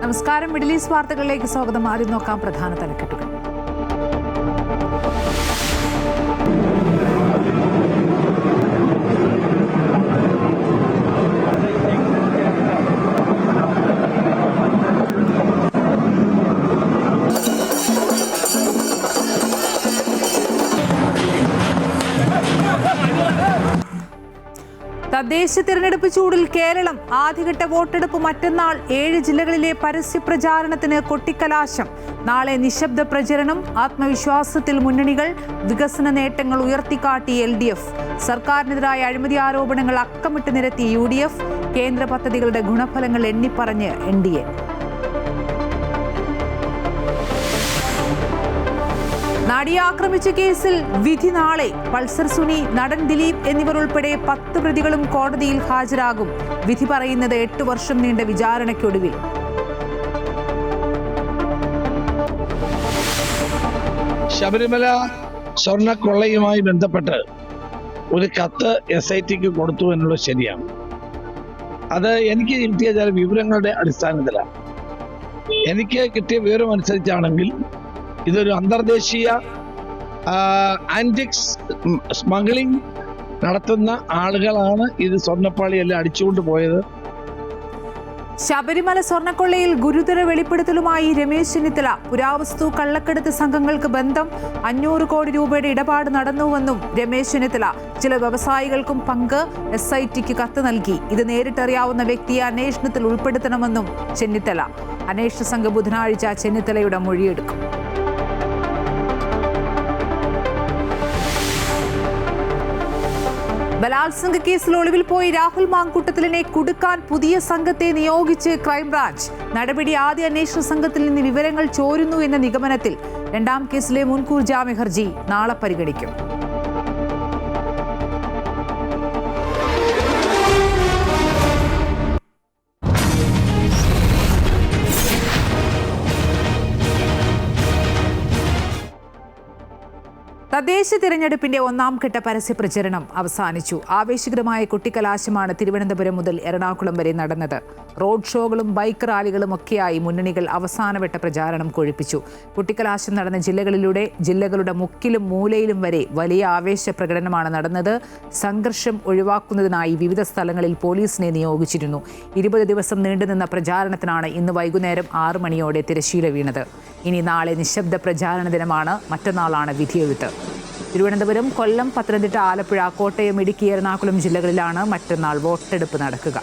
നമസ്കാരം. Middle east വാർത്തകളിലേക്ക് സ്വാഗതം. ആദ്യം നോക്കാം പ്രധാന തലക്കെട്ടുകൾ. തദ്ദേശ തിരഞ്ഞെടുപ്പ് ചൂടിൽ കേരളം. ആദ്യഘട്ട വോട്ടെടുപ്പ് മറ്റന്നാൾ. 7 ജില്ലകളിലെ പരസ്യപ്രചാരണത്തിന് കൊട്ടിക്കലാശം. നാളെ നിശബ്ദ പ്രചരണം. ആത്മവിശ്വാസത്തിൽ മുന്നണികൾ. വികസന നേട്ടങ്ങൾ ഉയർത്തിക്കാട്ടി LDF. സർക്കാരിനെതിരായ അഴിമതി ആരോപണങ്ങൾ അക്കമിട്ട് നിരത്തി UDF. കേന്ദ്ര പദ്ധതികളുടെ ഗുണഫലങ്ങൾ എണ്ണിപ്പറഞ്ഞ് NDA. നടിയെ ആക്രമിച്ച കേസിൽ വിധി നാളെ. പൾസർ സുനി, നടൻ ദിലീപ് എന്നിവർ ഉൾപ്പെടെ 10 പ്രതികളും കോടതിയിൽ ഹാജരാകും. വിധി പറയുന്നത് 8 വർഷം നീണ്ട വിചാരണയ്ക്കൊടുവിൽ. ശബരിമല സ്വർണ്ണക്കൊള്ളയുമായി ബന്ധപ്പെട്ട് ഒരു കത്ത് SITക്ക് കൊടുത്തു എന്നുള്ളത് ശരിയാണ്. അത് എനിക്ക് കിട്ടിയ ചില വിവരങ്ങളുടെ അടിസ്ഥാനത്തിലാണ്. എനിക്ക് കിട്ടിയ വിവരം അനുസരിച്ചാണെങ്കിൽ ഇതൊരു അന്തർദേശീയ ആന്റിക്സ് സ്മഗ്ലിംഗ് നടത്തുന്ന ആളുകളാണ് ഇത് സ്വർണ്ണപ്പാളിയെല്ലാം അടിച്ചുകൊണ്ട് പോയത്. ശബരിമല സ്വർണ്ണക്കൊള്ളയിൽ ഗുരുതര വെളിപ്പെടുത്തലുമായി രമേശ് ചെന്നിത്തല. പുരാവസ്തു കള്ളക്കടത്ത് സംഘങ്ങൾക്ക് ബന്ധം. 500 കോടി രൂപയുടെ ഇടപാട് നടന്നുവെന്നും രമേശ് ചെന്നിത്തല. ചില വ്യവസായികൾക്കും പങ്ക്. SITക്ക് കത്ത് നൽകി. ഇത് നേരിട്ടറിയാവുന്ന വ്യക്തിയെ അന്വേഷണത്തിൽ ഉൾപ്പെടുത്തണമെന്നും ചെന്നിത്തല. അന്വേഷണ സംഘം ബുധനാഴ്ച ചെന്നിത്തലയുടെ മൊഴിയെടുക്കും. ബലാത്സംഗ കേസിൽ ഒളിവിൽ പോയി രാഹുൽ മാങ്കൂട്ടത്തിലിനെ കുടുക്കാൻ പുതിയ സംഘത്തെ നിയോഗിച്ച് ക്രൈംബ്രാഞ്ച്. നടപടി ആദ്യ അന്വേഷണ സംഘത്തിൽ നിന്ന് വിവരങ്ങൾ ചോരുന്നു എന്ന നിഗമനത്തിൽ. 2ാം കേസിലെ മുൻകൂർ ജാമ്യ ഹർജി നാളെ പരിഗണിക്കും. തദ്ദേശ തിരഞ്ഞെടുപ്പിന്റെ 1ാം ഘട്ട പരസ്യ പ്രചരണം അവസാനിച്ചു. ആവേശകരമായ കൊട്ടിക്കലാശമാണ് തിരുവനന്തപുരം മുതൽ എറണാകുളം വരെ നടന്നത്. റോഡ് ഷോകളും ബൈക്ക് റാലികളും ഒക്കെയായി മുന്നണികൾ അവസാനവട്ട പ്രചാരണം കൊഴുപ്പിച്ചു. കൊട്ടിക്കലാശം നടന്ന ജില്ലകളുടെ മുക്കിലും മൂലയിലും വരെ വലിയ ആവേശ പ്രകടനമാണ് നടന്നത്. സംഘർഷം ഒഴിവാക്കുന്നതിനായി വിവിധ സ്ഥലങ്ങളിൽ പോലീസിനെ നിയോഗിച്ചിരുന്നു. 20 ദിവസം നീണ്ടുനിന്ന പ്രചാരണത്തിനാണ് ഇന്ന് വൈകുന്നേരം 6 മണിയോടെ തിരശ്ശീല വീണത്. ഇനി നാളെ നിശബ്ദ പ്രചാരണ ദിനമാണ്. മറ്റന്നാളാണ് വിധിയെഴുത്ത്. തിരുവനന്തപുരം, കൊല്ലം, പത്തനംതിട്ട, ആലപ്പുഴ, കോട്ടയം, ഇടുക്കി, എറണാകുളം ജില്ലകളിലാണ് മറ്റന്നാൾ വോട്ടെടുപ്പ് നടക്കുക.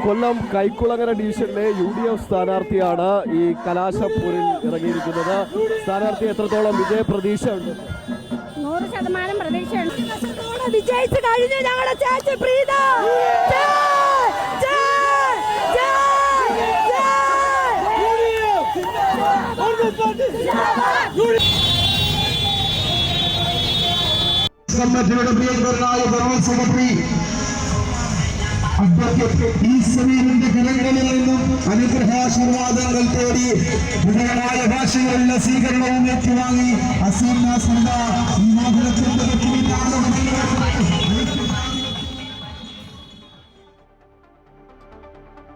കൊല്ലം കൈക്കുളങ്ങര ഡിവിഷനിലെ UDF സ്ഥാനാർത്ഥിയാണ് ഈ കലാശപ്പൂരിൽ ഇറങ്ങിയിരിക്കുന്നത്. സ്ഥാനാർത്ഥി എത്രത്തോളം വിജയപ്രതീക്ഷ ഉണ്ട്? 100% പ്രതീക്ഷയുണ്ട്. വിജയിച്ചു കഴിഞ്ഞു ഞങ്ങളുടെ ചേച്ചി പ്രീത. സമ്മതിയുടെ പ്രിയങ്കരനായ ജനറൽ സെക്രട്ടറി അഡ്വക്കേറ്റ് ഈശ്വരീന്റെ കരങ്ങളിൽ നിന്നും അനുഗ്രഹാശീർവാദങ്ങൾ തേടി വിടയമായ ഭാഷകളിലെ സ്വീകരണവും ഏറ്റുവാങ്ങി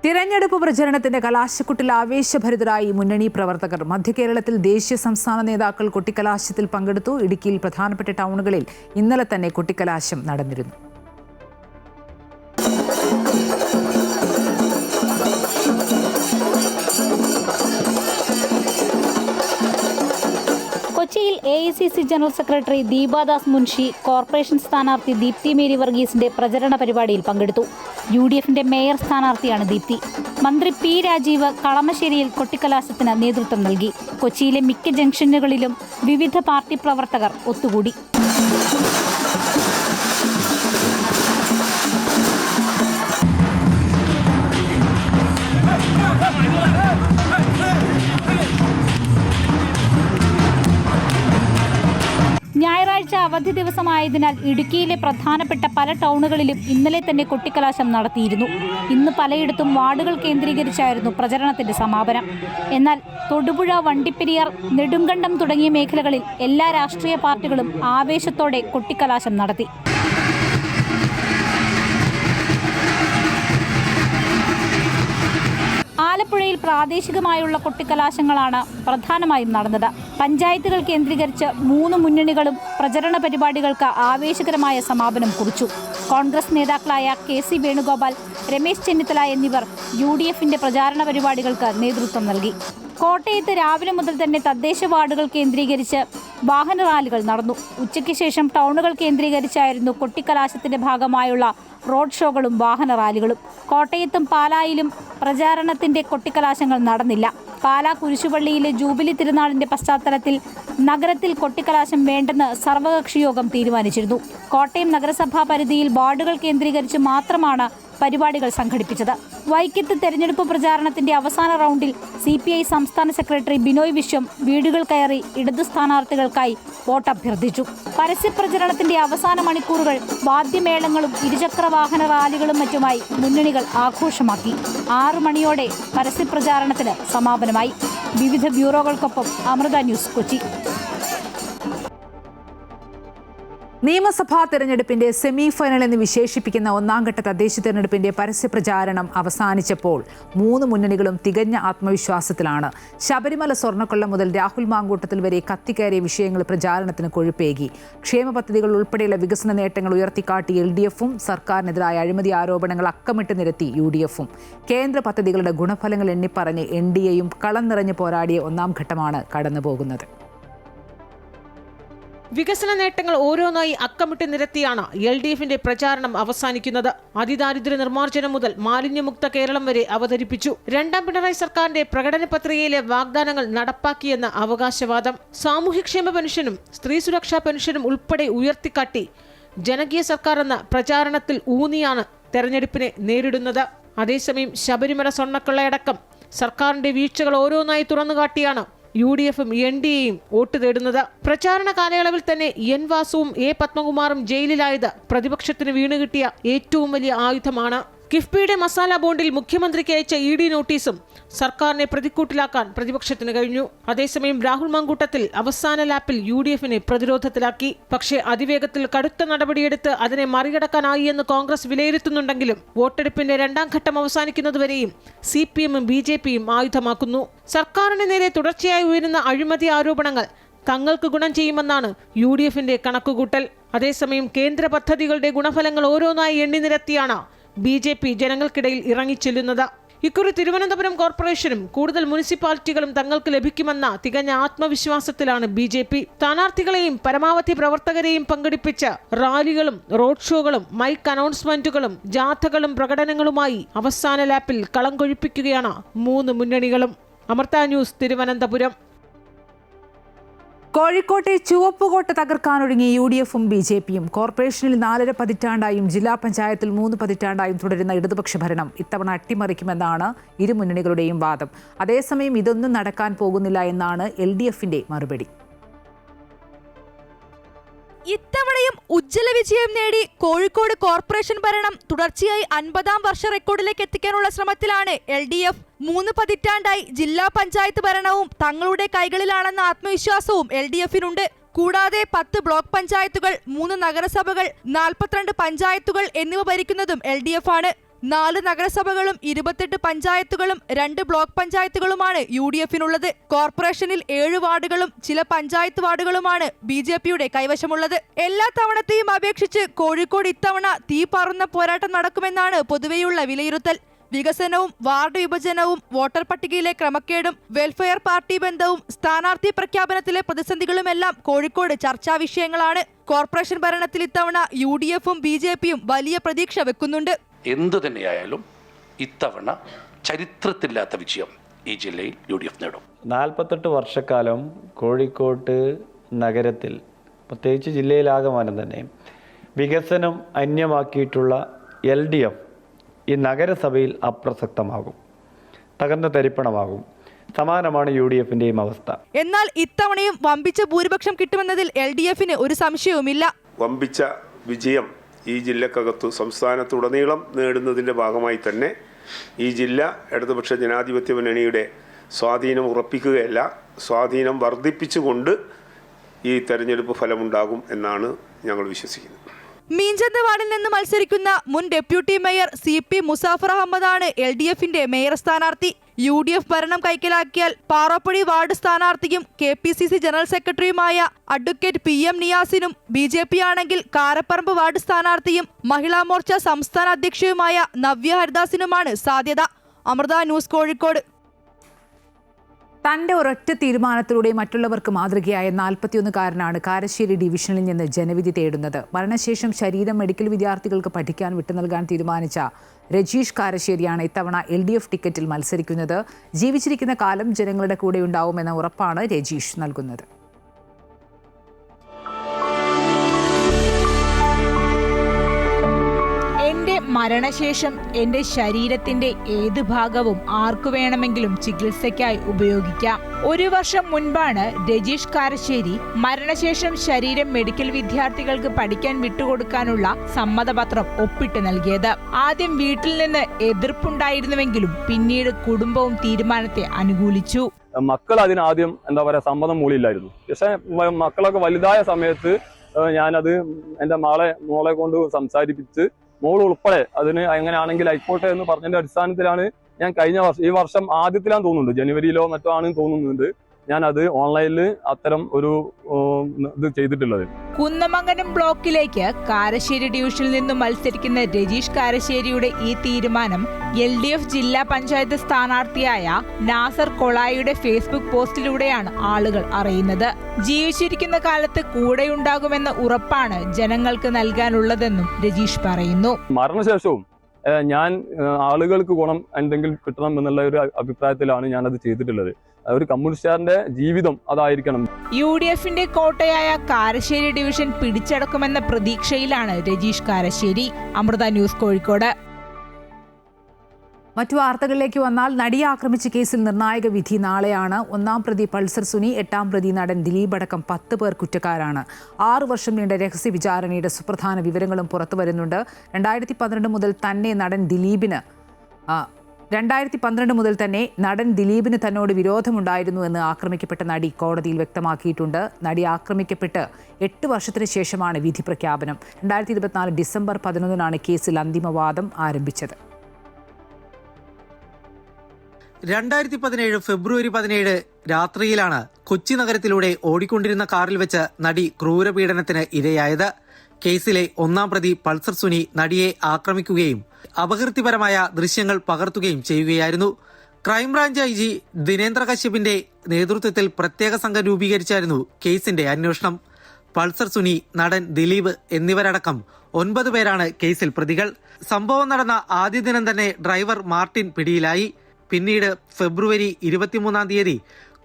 തിരഞ്ഞെടുപ്പ് പ്രചരണത്തിന്റെ കലാശക്കുട്ടിൽ ആവേശഭരിതരായി മുന്നണി പ്രവർത്തകർ. മധ്യകേരളത്തിൽ ദേശീയ സംസ്ഥാന നേതാക്കൾ കൊട്ടിക്കലാശത്തിൽ പങ്കെടുത്തു. ഇടുക്കിയിൽ പ്രധാനപ്പെട്ട ടൗണുകളിൽ ഇന്നലെ തന്നെ കൊട്ടിക്കലാശം നടന്നിരുന്നു. കൊച്ചിയിൽ AICC general secretary Deepa Das Munshi corporation സ്ഥാനാർത്ഥി ദീപ്തി മേരി വർഗീസിന്റെ പ്രചരണ പരിപാടിയിൽ പങ്കെടുത്തു. UDFന്റെ മേയർ സ്ഥാനാർത്ഥിയാണ് ദീപ്തി. മന്ത്രി P. രാജീവ് കളമശ്ശേരിയിൽ കൊട്ടിക്കലാശത്തിന് നേതൃത്വം നൽകി. കൊച്ചിയിലെ മിക്ക ജംഗ്ഷനുകളിലും വിവിധ പാർട്ടി പ്രവർത്തകർ ഒത്തുകൂടി. ഞായറാഴ്ച അവധി ദിവസമായതിനാൽ ഇടുക്കിയിലെ പ്രധാനപ്പെട്ട പല ടൗണുകളിലും ഇന്നലെ തന്നെ കൊട്ടിക്കലാശം നടത്തിയിരുന്നു. ഇന്ന് പലയിടത്തും വാർഡുകൾ കേന്ദ്രീകരിച്ചായിരുന്നു പ്രചരണത്തിന്റെ സമാപനം. എന്നാൽ തൊടുപുഴ, വണ്ടിപ്പെരിയാർ, നെടുങ്കണ്ടം തുടങ്ങിയ മേഖലകളിൽ എല്ലാ രാഷ്ട്രീയ പാർട്ടികളും ആവേശത്തോടെ കൊട്ടിക്കലാശം നടത്തി. ആലപ്പുഴയിൽ പ്രാദേശികമായുള്ള കൊട്ടിക്കലാശങ്ങളാണ് പ്രധാനമായും നടന്നത്. പഞ്ചായത്തുകൾ കേന്ദ്രീകരിച്ച് 3 മുന്നണികളും പ്രചരണ പരിപാടികൾക്ക് ആവേശകരമായ സമാപനം കുറിച്ചു. കോൺഗ്രസ് നേതാക്കളായ KC വേണുഗോപാൽ, രമേശ് ചെന്നിത്തല എന്നിവർ UDFന്റെ പ്രചാരണ പരിപാടികൾക്ക് നേതൃത്വം നൽകി. കോട്ടയത്ത് രാവിലെ മുതൽ തന്നെ തദ്ദേശ വാർഡുകൾ കേന്ദ്രീകരിച്ച് വാഹന റാലികൾ നടന്നു. ഉച്ചയ്ക്ക് ശേഷം ടൗണുകൾ കേന്ദ്രീകരിച്ചായിരുന്നു കൊട്ടിക്കലാശത്തിന്റെ ഭാഗമായുള്ള റോഡ് ഷോകളും വാഹന റാലികളും. കോട്ടയത്തും പാലായിലും പ്രചാരണത്തിന്റെ കൊട്ടിക്കലാശങ്ങൾ നടന്നില്ല. പാലാ കുരിശുപള്ളിയിലെ ജൂബിലി തിരുനാളിന്റെ പശ്ചാത്തലത്തിൽ നഗരത്തിൽ കൊട്ടിക്കലാശം വേണ്ടെന്ന് സർവകക്ഷി യോഗം തീരുമാനിച്ചിരുന്നു. കോട്ടയം നഗരസഭാ പരിധിയിൽ വാർഡുകൾ കേന്ദ്രീകരിച്ച് മാത്രമാണ് പരിപാടികൾ സംഘടിപ്പിച്ചത്. വൈക്കത്ത് തെരഞ്ഞെടുപ്പ് പ്രചാരണത്തിന്റെ അവസാന റൗണ്ടിൽ CPI സംസ്ഥാന സെക്രട്ടറി ബിനോയ് വിശ്വം വീടുകൾ കയറി ഇടതു സ്ഥാനാർത്ഥികൾക്കായി വോട്ട് അഭ്യർത്ഥിച്ചു. പരസ്യപ്രചരണത്തിന്റെ അവസാന മണിക്കൂറുകൾ വാദ്യമേളങ്ങളും ഇരുചക്ര വാഹന റാലികളും മറ്റുമായി മുന്നണികൾ ആഘോഷമാക്കി. 6 മണിയോടെ പരസ്യപ്രചാരണത്തിന് സമാപനമായി. വിവിധ ബ്യൂറോകൾക്കൊപ്പം അമൃത ന്യൂസ്, കൊച്ചി. നിയമസഭാ തെരഞ്ഞെടുപ്പിന്റെ സെമി ഫൈനൽ എന്ന് വിശേഷിപ്പിക്കുന്ന ഒന്നാംഘട്ട തദ്ദേശ തെരഞ്ഞെടുപ്പിന്റെ പരസ്യപ്രചാരണം അവസാനിച്ചപ്പോൾ 3 മുന്നണികളും തികഞ്ഞ ആത്മവിശ്വാസത്തിലാണ്. ശബരിമല സ്വർണ്ണക്കൊള്ള മുതൽ രാഹുൽ മാങ്കൂട്ടത്തിൽ വരെ കത്തിക്കയറിയ വിഷയങ്ങൾ പ്രചാരണത്തിന് കൊഴുപ്പേകി. ക്ഷേമ പദ്ധതികൾ ഉൾപ്പെടെയുള്ള വികസന നേട്ടങ്ങൾ ഉയർത്തിക്കാട്ടി LDFും സർക്കാരിനെതിരായ അഴിമതി ആരോപണങ്ങൾ അക്കമിട്ട് നിരത്തി UDFും. കേന്ദ്ര പദ്ധതികളുടെ ഗുണഫലങ്ങൾ എണ്ണിപ്പറഞ്ഞ് NDAയും കളം നിറഞ്ഞു പോരാടിയ ഒന്നാം ഘട്ടമാണ് കടന്നുപോകുന്നത്. വികസന നേട്ടങ്ങൾ ഓരോന്നായി അക്കമിട്ട് നിരത്തിയാണ് LDFന്റെ പ്രചാരണം അവസാനിക്കുന്നത്. അതിദാരിദ്ര്യ നിർമ്മാർജ്ജനം മുതൽ മാലിന്യമുക്ത കേരളം വരെ അവതരിപ്പിച്ചു. 2ാം പിണറായി സർക്കാരിന്റെ പ്രകടന പത്രികയിലെ വാഗ്ദാനങ്ങൾ നടപ്പാക്കിയെന്ന അവകാശവാദം. സാമൂഹ്യക്ഷേമ പെൻഷനും സ്ത്രീ സുരക്ഷാ പെൻഷനും ഉൾപ്പെടെ ഉയർത്തിക്കാട്ടി ജനകീയ സർക്കാർ എന്ന പ്രചാരണത്തിൽ ഊന്നിയാണ് തെരഞ്ഞെടുപ്പിനെ നേരിടുന്നത്. അതേസമയം ശബരിമല സ്വർണ്ണക്കൊള്ളയടക്കം സർക്കാരിന്റെ വീഴ്ചകൾ ഓരോന്നായി തുറന്നുകാട്ടിയാണ് UDFും NDAയും വോട്ട് തേടുന്നത്. പ്രചാരണ കാലയളവിൽ തന്നെ N. വാസുവും A. പത്മകുമാറും ജയിലിലായത് പ്രതിപക്ഷത്തിന് വീണുകിട്ടിയ ഏറ്റവും വലിയ ആയുധമാണ്. കിഫ്ബിയുടെ മസാല ബോണ്ടിൽ മുഖ്യമന്ത്രിക്ക് അയച്ച ED നോട്ടീസും സർക്കാരിനെ പ്രതിക്കൂട്ടിലാക്കാൻ പ്രതിപക്ഷത്തിന് കഴിഞ്ഞു. അതേസമയം രാഹുൽ മാങ്കൂട്ടത്തിൽ അവസാന ലാപ്പിൽ UDFനെ പ്രതിരോധത്തിലാക്കി. പക്ഷേ അതിവേഗത്തിൽ കടുത്ത നടപടിയെടുത്ത് അതിനെ മറികടക്കാനായി എന്ന് കോൺഗ്രസ് വിലയിരുത്തുന്നുണ്ടെങ്കിലും വോട്ടെടുപ്പിന്റെ 2ാം ഘട്ടം അവസാനിക്കുന്നതുവരെയും CPMും BJPയും ആയുധമാക്കുന്നു. സർക്കാരിന് നേരെ തുടർച്ചയായി ഉയരുന്ന അഴിമതി ആരോപണങ്ങൾ തങ്ങൾക്ക് ഗുണം ചെയ്യുമെന്നാണ് UDFന്റെ കണക്കുകൂട്ടൽ. അതേസമയം കേന്ദ്ര പദ്ധതികളുടെ ഗുണഫലങ്ങൾ ഓരോന്നായി എണ്ണി നിരത്തിയാണ് BJP ജനങ്ങൾക്കിടയിൽ ഇറങ്ങിച്ചെല്ലുന്നത്. ഇക്കുറി തിരുവനന്തപുരം കോർപ്പറേഷനും കൂടുതൽ മുനിസിപ്പാലിറ്റികളും തങ്ങൾക്ക് ലഭിക്കുമെന്ന തികഞ്ഞ ആത്മവിശ്വാസത്തിലാണ് BJP. സ്ഥാനാർത്ഥികളെയും പരമാവധി പ്രവർത്തകരെയും പങ്കെടുപ്പിച്ച് റാലികളും റോഡ് ഷോകളും മൈക്ക് അനൗൺസ്മെന്റുകളും ജാഥകളും പ്രകടനങ്ങളുമായി അവസാന ലാപ്പിൽ കളം കൊഴിപ്പിക്കുകയാണ് 3 മുന്നണികളും. അമൃത ന്യൂസ്, തിരുവനന്തപുരം. കോഴിക്കോട്ടെ ചുവപ്പുകോട്ട തകർക്കാനൊരുങ്ങി UDFും BJPയും. കോർപ്പറേഷനിൽ 4.5 പതിറ്റാണ്ടായും ജില്ലാ പഞ്ചായത്തിൽ 3 പതിറ്റാണ്ടായും തുടരുന്ന ഇടതുപക്ഷ ഭരണം ഇത്തവണ അട്ടിമറിക്കുമെന്നാണ് ഇരു മുന്നണികളുടെയും വാദം. അതേസമയം ഇതൊന്നും നടക്കാൻ പോകുന്നില്ല എന്നാണ് LDFന്റെ മറുപടി. ഇത്തവണയും ഉജ്ജ്വല വിജയം നേടി കോഴിക്കോട് കോർപ്പറേഷൻ ഭരണം തുടർച്ചയായി 50ാം വർഷ റെക്കോർഡിലേക്ക് എത്തിക്കാനുള്ള ശ്രമത്തിലാണ് LDF. 3 പതിറ്റാണ്ടായി ജില്ലാ പഞ്ചായത്ത് ഭരണവും തങ്ങളുടെ കൈകളിലാണെന്ന ആത്മവിശ്വാസവും LDFനുണ്ട്. കൂടാതെ 10 ബ്ലോക്ക് പഞ്ചായത്തുകൾ, 3 നഗരസഭകൾ, 42 പഞ്ചായത്തുകൾ എന്നിവ ഭരിക്കുന്നതും LDF ആണ്. 4 നഗരസഭകളും 28 പഞ്ചായത്തുകളും 2 ബ്ലോക്ക് പഞ്ചായത്തുകളുമാണ് UDFനുള്ളത്. കോർപ്പറേഷനിൽ 7 വാർഡുകളും ചില പഞ്ചായത്ത് വാർഡുകളുമാണ് BJPയുടെ കൈവശമുള്ളത്. എല്ലാ തവണത്തെയും അപേക്ഷിച്ച് കോഴിക്കോട് ഇത്തവണ തീ പാറുന്ന പോരാട്ടം നടക്കുമെന്നാണ് പൊതുവെയുള്ള വിലയിരുത്തൽ. വികസനവും വാർഡ് വിഭജനവും വോട്ടർ പട്ടികയിലെ ക്രമക്കേടും വെൽഫെയർ പാർട്ടി ബന്ധവും സ്ഥാനാർത്ഥി പ്രഖ്യാപനത്തിലെ പ്രതിസന്ധികളുമെല്ലാം കോഴിക്കോട് ചർച്ചാ വിഷയങ്ങളാണ്. കോർപ്പറേഷൻ ഭരണത്തിൽ ഇത്തവണ UDFും BJPയും വലിയ പ്രതീക്ഷ വെക്കുന്നുണ്ട്. എന്തു തന്നെയായാലും ഇത്തവണ ചരിത്രത്തില്ലാത്ത വിജയം ഈ ജില്ലയിൽ UDF നേടും. 48 വർഷക്കാലം കോഴിക്കോട്ട് നഗരത്തിൽ, പ്രത്യേകിച്ച് ജില്ലയിലാകമാനം തന്നെ വികസനം അന്യമാക്കിയിട്ടുള്ള LDF ഈ നഗരസഭയിൽ അപ്രസക്തമാകും, തകർന്ന തരിപ്പണമാകും. സമാനമാണ് UDFിന്റെയും അവസ്ഥ. എന്നാൽ ഇത്തവണയും വമ്പിച്ച ഭൂരിപക്ഷം കിട്ടുമെന്നതിൽ LDFന് ഒരു സംശയവുമില്ല. വമ്പിച്ച വിജയം ഈ ജില്ലക്കകത്തു സംസ്ഥാനത്തുടനീളം നേടുന്നതിൻ്റെ ഭാഗമായി തന്നെ ഈ ജില്ല ഇടതുപക്ഷ ജനാധിപത്യ മുന്നണിയുടെ സ്വാധീനം ഉറപ്പിക്കുകയല്ല, സ്വാധീനം വർദ്ധിപ്പിച്ചുകൊണ്ട് ഈ തെരഞ്ഞെടുപ്പ് ഫലമുണ്ടാകും എന്നാണ് ഞങ്ങൾ വിശ്വസിക്കുന്നത്. മീഞ്ചന്ത് വാർഡിൽ നിന്ന് മത്സരിക്കുന്ന മുൻ ഡെപ്യൂട്ടി മേയർ CP മുസാഫർ അഹമ്മദാണ് LDFിന്റെ മേയർ സ്ഥാനാർത്ഥി. UDF ഭരണം കൈക്കലാക്കിയാൽ പാറപ്പടി വാർഡ് സ്ഥാനാർത്ഥിയും KPCC ജനറൽ സെക്രട്ടറിയുമായ അഡ്വക്കേറ്റ് PM നിയാസിനും, BJP ആണെങ്കിൽ കാരപ്പറമ്പ് വാർഡ് സ്ഥാനാർത്ഥിയും മഹിളാ മോർച്ച സംസ്ഥാന അധ്യക്ഷയുമായ നവ്യ ഹരിദാസിനുമാണ് സാധ്യത. അമൃത ന്യൂസ്, കോഴിക്കോട്. തന്റെ ഒരൊറ്റ തീരുമാനത്തിലൂടെ മറ്റുള്ളവർക്ക് മാതൃകയായ 41-കാരനാണ് കാരശ്ശേരി ഡിവിഷനിൽ നിന്ന് ജനവിധി തേടുന്നത്. മരണശേഷം ശരീരം മെഡിക്കൽ വിദ്യാർത്ഥികൾക്ക് പഠിക്കാൻ വിട്ടുനൽകാൻ തീരുമാനിച്ച രജീഷ് കാരശ്ശേരിയാണ് ഇത്തവണ LDF ടിക്കറ്റിൽ മത്സരിക്കുന്നത്. ജീവിച്ചിരിക്കുന്ന കാലം ജനങ്ങളുടെ കൂടെ ഉണ്ടാവുമെന്ന ഉറപ്പാണ് രജീഷ് നൽകുന്നത്. മരണശേഷം എൻ്റെ ശരീരത്തിന്റെ ഏത് ഭാഗവും ആർക്കു വേണമെങ്കിലും ചികിത്സയ്ക്കായി ഉപയോഗിക്കാം. 1 വർഷം മുൻപാണ് രജീഷ് കാരശ്ശേരി മരണശേഷം ശരീരം മെഡിക്കൽ വിദ്യാർത്ഥികൾക്ക് പഠിക്കാൻ വിട്ടുകൊടുക്കാനുള്ള സമ്മതപത്രം ഒപ്പിട്ട് നൽകിയത്. ആദ്യം വീട്ടിൽ നിന്ന് എതിർപ്പുണ്ടായിരുന്നുവെങ്കിലും പിന്നീട് കുടുംബവും തീരുമാനത്തെ അനുകൂലിച്ചു. മക്കൾ അതിനാദ്യം സമ്മതം മൂളിയില്ലായിരുന്നു. പക്ഷെ മക്കളൊക്കെ വലുതായ സമയത്ത് ഞാനത് എൻ്റെ മോളെ കൊണ്ട് സംസാരിപ്പിച്ച് മോൾ ഉൾപ്പെടെ അതിന് എങ്ങനെയാണെങ്കിൽ ആയിക്കോട്ടെ എന്ന് പറഞ്ഞതിന്റെ അടിസ്ഥാനത്തിലാണ് ഞാൻ കഴിഞ്ഞ വർഷം, ഈ വർഷം ആദ്യത്തിലാന്ന് തോന്നുന്നുണ്ട്, ജനുവരിയിലോ മറ്റോ ആണെന്ന് തോന്നുന്നുണ്ട്, ഞാൻ അത് ഓൺലൈനിൽ അത്തരം ഒരു ഇത് ചെയ്തിട്ടുള്ളത്. കുന്നമംഗലം ബ്ലോക്കിലേക്ക് കാരശ്ശേരി ഡിവിഷനിൽ നിന്നും മത്സരിക്കുന്ന രജീഷ് കാരശ്ശേരിയുടെ ഈ തീരുമാനം LDF ജില്ലാ പഞ്ചായത്ത് സ്ഥാനാർത്ഥിയായ നാസർ കൊളായിയുടെ ഫേസ്ബുക്ക് പോസ്റ്റിലൂടെയാണ് ആളുകൾ അറിയുന്നത്. ജീവിച്ചിരിക്കുന്ന കാലത്ത് കൂടെയുണ്ടാകുമെന്ന ഉറപ്പാണ് ജനങ്ങൾക്ക് നൽകാനുള്ളതെന്നും രജീഷ് പറയുന്നു. മരണശേഷവും ഞാൻ ആളുകൾക്ക് ഗുണം എന്തെങ്കിലും കിട്ടണം എന്നുള്ള ഒരു അഭിപ്രായത്തിലാണ് ഞാനത് ചെയ്തിട്ടുള്ളത്. ഒരു കമ്മ്യൂണിസ്റ്റുകാരന്റെ ജീവിതം അതായിരിക്കണം. UDFിന്റെ കോട്ടയായ കാരശ്ശേരി ഡിവിഷൻ പിടിച്ചടക്കുമെന്ന പ്രതീക്ഷയിലാണ് രജീഷ് കാരശ്ശേരി. അമൃത ന്യൂസ്, കോഴിക്കോട്. മറ്റു വാർത്തകളിലേക്ക് വന്നാൽ, നടിയെ ആക്രമിച്ച കേസിൽ നിർണായക വിധി നാളെയാണ്. 1-ാം പ്രതി പൾസർ സുനി, 8-ാം പ്രതി നടൻ ദിലീപ് അടക്കം 10 പേർ കുറ്റക്കാരാണ്. 6 വർഷം നീണ്ട രഹസ്യ വിചാരണയുടെ സുപ്രധാന വിവരങ്ങളും പുറത്തുവരുന്നുണ്ട്. 2012 മുതൽ തന്നെ നടൻ ദിലീപിന് തന്നോട് വിരോധമുണ്ടായിരുന്നു എന്ന് ആക്രമിക്കപ്പെട്ട നടി കോടതിയിൽ വ്യക്തമാക്കിയിട്ടുണ്ട്. നടി ആക്രമിക്കപ്പെട്ട് 8 വർഷത്തിന് ശേഷമാണ് വിധി പ്രഖ്യാപനം. 2024 ഡിസംബർ 11 കേസിൽ അന്തിമവാദം ആരംഭിച്ചത്. 2017 ഫെബ്രുവരി 17 രാത്രിയിലാണ് കൊച്ചി നഗരത്തിലൂടെ ഓടിക്കൊണ്ടിരുന്ന കാറിൽ വെച്ച് നടി ക്രൂരപീഡനത്തിന് ഇരയായത്. കേസിലെ 1-ാം പ്രതി പൾസർ സുനി നടിയെ ആക്രമിക്കുകയും അപകീർത്തിപരമായ ദൃശ്യങ്ങൾ പകർത്തുകയും ചെയ്യുകയായിരുന്നു. ക്രൈംബ്രാഞ്ച് IG ദിനേന്ദ്ര കശ്യപിന്റെ നേതൃത്വത്തിൽ പ്രത്യേക സംഘം രൂപീകരിച്ചായിരുന്നു കേസിന്റെ അന്വേഷണം. പൾസർ സുനി, നടൻ ദിലീപ് എന്നിവരടക്കം 9 പേരാണ് കേസിൽ പ്രതികൾ. സംഭവം നടന്ന ആദ്യ ദിനം തന്നെ ഡ്രൈവർ മാർട്ടിൻ പിടിയിലായി. പിന്നീട് ഫെബ്രുവരി 23-ാം തീയതി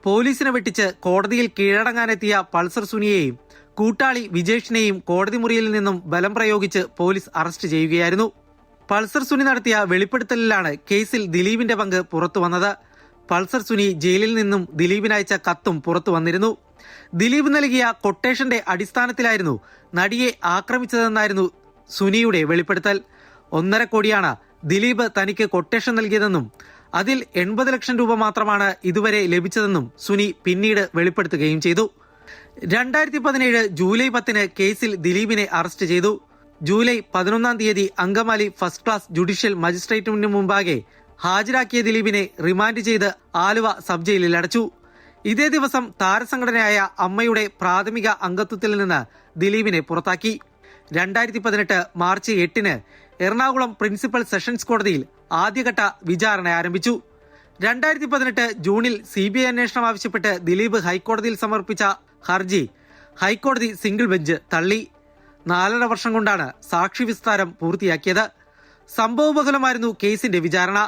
പോലീസിനെ വെട്ടിച്ച് കോടതിയിൽ കീഴടങ്ങാനെത്തിയ പൾസർ സുനിയെയും കൂട്ടാളി വിജേഷിനെയും കോടതി മുറിയിൽ നിന്നും ബലം പ്രയോഗിച്ച് പോലീസ് അറസ്റ്റ് ചെയ്യുകയായിരുന്നു. പൾസർ സുനി നടത്തിയ വെളിപ്പെടുത്തലിലാണ് കേസിൽ ദിലീപിന്റെ പങ്ക് പുറത്തു വന്നത്. പൾസർ സുനി ജയിലിൽ നിന്നും ദിലീപിനയച്ച കത്തും പുറത്തു വന്നിരുന്നു. ദിലീപ് നൽകിയ കൊട്ടേഷന്റെ അടിസ്ഥാനത്തിലായിരുന്നു നടിയെ ആക്രമിച്ചതെന്നായിരുന്നു സുനിയുടെ വെളിപ്പെടുത്തൽ. 1.5 കോടിയാണ് ദിലീപ് തനിക്ക് കൊട്ടേഷൻ നൽകിയതെന്നും അതിൽ 80 ലക്ഷം രൂപ മാത്രമാണ് ഇതുവരെ ലഭിച്ചതെന്നും സുനി പിന്നീട് വെളിപ്പെടുത്തുകയും ചെയ്തു. 2017 ജൂലൈ 10 കേസിൽ ദിലീപിനെ അറസ്റ്റ് ചെയ്തു. ജൂലൈ 11-ാം തീയതി അങ്കമാലി ഫസ്റ്റ് ക്ലാസ് ജുഡീഷ്യൽ മജിസ്ട്രേറ്റിന് മുമ്പാകെ ഹാജരാക്കിയ ദിലീപിനെ റിമാൻഡ് ചെയ്ത് ആലുവ സബ് ജയിലിൽ അടച്ചു. ഇതേ ദിവസം താരസംഘടനയായ അമ്മയുടെ പ്രാഥമിക അംഗത്വത്തിൽ നിന്ന് ദിലീപിനെ പുറത്താക്കി. 2018 മാർച്ച് 8 എറണാകുളം പ്രിൻസിപ്പൽ സെഷൻസ് കോടതിയിൽ ആദ്യഘട്ട വിചാരണ ആരംഭിച്ചു. 2018 ജൂണിൽ CBI അന്വേഷണം ആവശ്യപ്പെട്ട് ദിലീപ് ഹൈക്കോടതിയിൽ സമർപ്പിച്ച ഹർജി ഹൈക്കോടതി സിംഗിൾ ബെഞ്ച് തള്ളി. 4.5 വർഷം കൊണ്ടാണ് സാക്ഷി വിസ്താരം പൂർത്തിയാക്കിയത്. സംഭവബഹുലമായിരുന്നു കേസിന്റെ വിചാരണ.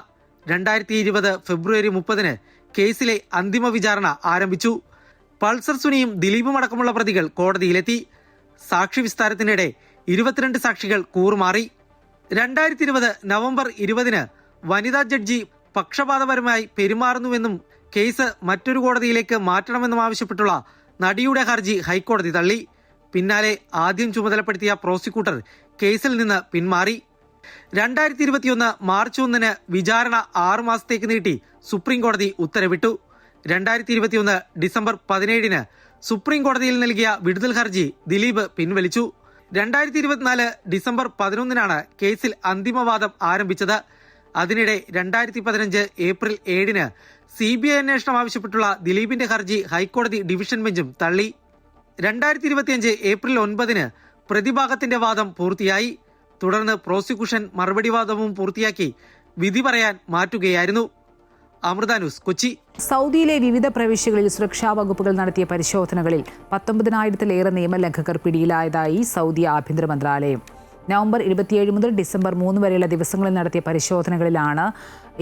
2020 ഫെബ്രുവരി 30 കേസിലെ അന്തിമ വിചാരണ ആരംഭിച്ചു. പൾസർ സുനിയും ദിലീപും അടക്കമുള്ള പ്രതികൾ കോടതിയിലെത്തി. സാക്ഷി വിസ്താരത്തിനിടെ 22 സാക്ഷികൾ കൂറുമാറി. 2020 നവംബർ 20 വനിതാ ജഡ്ജി പക്ഷപാതപരമായി പെരുമാറുന്നുവെന്നും കേസ് മറ്റൊരു കോടതിയിലേക്ക് മാറ്റണമെന്നും ആവശ്യപ്പെട്ടുള്ള നടിയുടെ ഹർജി ഹൈക്കോടതി തള്ളി. പിന്നാലെ ആദ്യം ചുമതലപ്പെടുത്തിയ പ്രോസിക്യൂട്ടർ കേസിൽ നിന്ന് പിന്മാറി. 2021 മാർച്ച് 1 വിചാരണ 6 മാസത്തേക്ക് നീട്ടി സുപ്രീം കോടതി ഉത്തരവിട്ടു. 2021 ഡിസംബർ 17 സുപ്രീം കോടതിയിൽ നൽകിയ വിടുതൽ ഹർജി ദിലീപ് പിൻവലിച്ചു. 2024 ഡിസംബർ 11 കേസിൽ അന്തിമവാദം ആരംഭിച്ചത്. അതിനിടെ 2015 ഏപ്രിൽ 7 CBI അന്വേഷണം ആവശ്യപ്പെട്ടുള്ള ദിലീപിന്റെ ഹർജി ഹൈക്കോടതി ഡിവിഷൻ ബെഞ്ചും തള്ളി. 2025 ഏപ്രിൽ 9 പ്രതിഭാഗത്തിന്റെ വാദം പൂർത്തിയായി. തുടർന്ന് പ്രോസിക്യൂഷൻ മറുപടി വാദവും പൂർത്തിയാക്കി വിധി പറയാൻ മാറ്റുകയായിരുന്നു. അമൃത ന്യൂസ്, കൊച്ചി. സൗദിയിലെ വിവിധ പ്രവിശ്യകളിൽ സുരക്ഷാ വകുപ്പുകൾ നടത്തിയ പരിശോധനകളിൽ 19,000-ലേറെ നിയമലംഘകർ പിടിയിലായതായി സൗദി ആഭ്യന്തര മന്ത്രാലയം. നവംബർ 27 മുതൽ ഡിസംബർ 3 വരെയുള്ള ദിവസങ്ങളിൽ നടത്തിയ പരിശോധനകളിലാണ്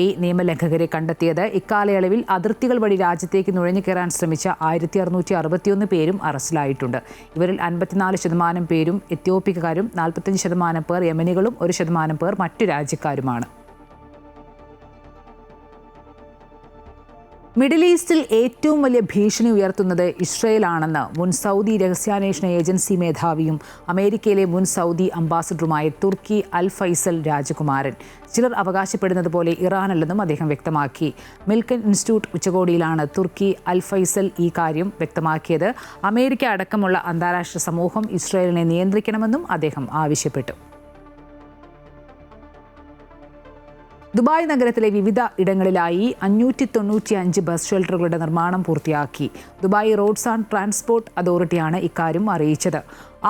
ഈ നിയമലംഘകരെ കണ്ടെത്തിയത്. ഇക്കാലയളവിൽ അതിർത്തികൾ വഴി രാജ്യത്തേക്ക് നുഴഞ്ഞു കയറാൻ ശ്രമിച്ച 1661 പേരും അറസ്റ്റിലായിട്ടുണ്ട്. ഇവരിൽ 54% പേരും എത്യോപ്യക്കാരും, 45% പേർ യമനികളും, 1% പേർ മറ്റു രാജ്യക്കാരുമാണ്. മിഡിൽ ഈസ്റ്റിൽ ഏറ്റവും വലിയ ഭീഷണി ഉയർത്തുന്നത് ഇസ്രയേലാണെന്ന് മുൻ സൗദി രഹസ്യാന്വേഷണ ഏജൻസി മേധാവിയും അമേരിക്കയിലെ മുൻ സൗദി അംബാസഡറുമായ തുർക്കി അൽ ഫൈസൽ രാജകുമാരൻ. ചിലർ അവകാശപ്പെടുന്നത് പോലെ ഇറാനല്ലെന്നും അദ്ദേഹം വ്യക്തമാക്കി. മിൽക്കൻ ഇൻസ്റ്റിറ്റ്യൂട്ട് ഉച്ചകോടിയിലാണ് തുർക്കി അൽ ഫൈസൽ ഈ കാര്യം വ്യക്തമാക്കിയത്. അമേരിക്ക അടക്കമുള്ള അന്താരാഷ്ട്ര സമൂഹം ഇസ്രയേലിനെ നിയന്ത്രിക്കണമെന്നും അദ്ദേഹം ആവശ്യപ്പെട്ടു. ദുബായ് നഗരത്തിലെ വിവിധ ഇടങ്ങളിലായി 595 ബസ് ഷെൽട്ടറുകളുടെ നിർമ്മാണം പൂർത്തിയാക്കി. ദുബായ് റോഡ്സ് ആൻഡ് ട്രാൻസ്പോർട്ട് അതോറിറ്റിയാണ് ഇക്കാര്യം അറിയിച്ചത്.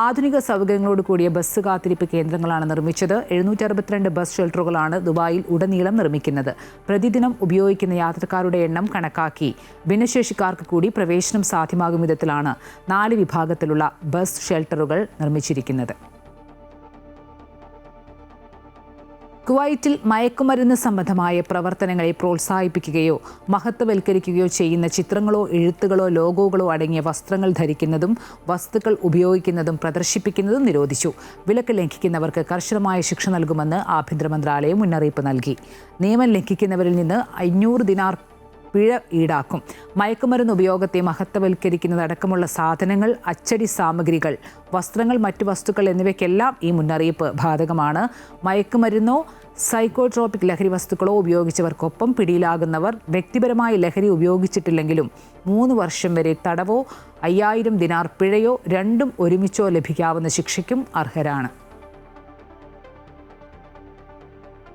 ആധുനിക സൗകര്യങ്ങളോട് കൂടിയ ബസ് കാത്തിരിപ്പ് കേന്ദ്രങ്ങളാണ് നിർമ്മിച്ചത്. 762 ബസ് ഷെൽട്ടറുകളാണ് ദുബായിൽ ഉടനീളം നിർമ്മിക്കുന്നത്. പ്രതിദിനം ഉപയോഗിക്കുന്ന യാത്രക്കാരുടെ എണ്ണം കണക്കാക്കി ഭിന്നശേഷിക്കാർക്ക് കൂടി പ്രവേശനം സാധ്യമാകും വിധത്തിലാണ് 4 വിഭാഗത്തിലുള്ള ബസ് ഷെൽട്ടറുകൾ നിർമ്മിച്ചിരിക്കുന്നത്. കുവൈറ്റിൽ മയക്കുമരുന്ന് സംബന്ധമായ പ്രവർത്തനങ്ങളെ പ്രോത്സാഹിപ്പിക്കുകയോ മഹത്വവൽക്കരിക്കുകയോ ചെയ്യുന്ന ചിത്രങ്ങളോ എഴുത്തുകളോ ലോഗോകളോ അടങ്ങിയ വസ്ത്രങ്ങൾ ധരിക്കുന്നതും വസ്തുക്കൾ ഉപയോഗിക്കുന്നതും പ്രദർശിപ്പിക്കുന്നതും നിരോധിച്ചു. വിലക്ക് ലംഘിക്കുന്നവർക്ക് കർശനമായ ശിക്ഷ നൽകുമെന്ന് ആഭ്യന്തര മന്ത്രാലയം മുന്നറിയിപ്പ് നൽകി. നിയമം ലംഘിക്കുന്നവരിൽ നിന്ന് 500 ദിനാർ പിഴ ഈടാക്കും. മയക്കുമരുന്ന് ഉപയോഗത്തെ മഹത്വവൽക്കരിക്കുന്നതടക്കമുള്ള സാധനങ്ങൾ, അച്ചടി സാമഗ്രികൾ, വസ്ത്രങ്ങൾ, മറ്റു വസ്തുക്കൾ എന്നിവയ്ക്കെല്ലാം ഈ മുന്നറിയിപ്പ് ബാധകമാണ്. മയക്കുമരുന്നോ സൈക്കോട്രോപിക് ലഹരി വസ്തുക്കളോ ഉപയോഗിച്ചവർക്കൊപ്പം പിടിയിലാകുന്നവർ വ്യക്തിപരമായി ലഹരി ഉപയോഗിച്ചിട്ടില്ലെങ്കിലും 3 വർഷം വരെ തടവോ 5000 ദിനാർ പിഴയോ രണ്ടും ഒരുമിച്ചോ ലഭിക്കാവുന്ന ശിക്ഷയ്ക്കും അർഹരാണ്.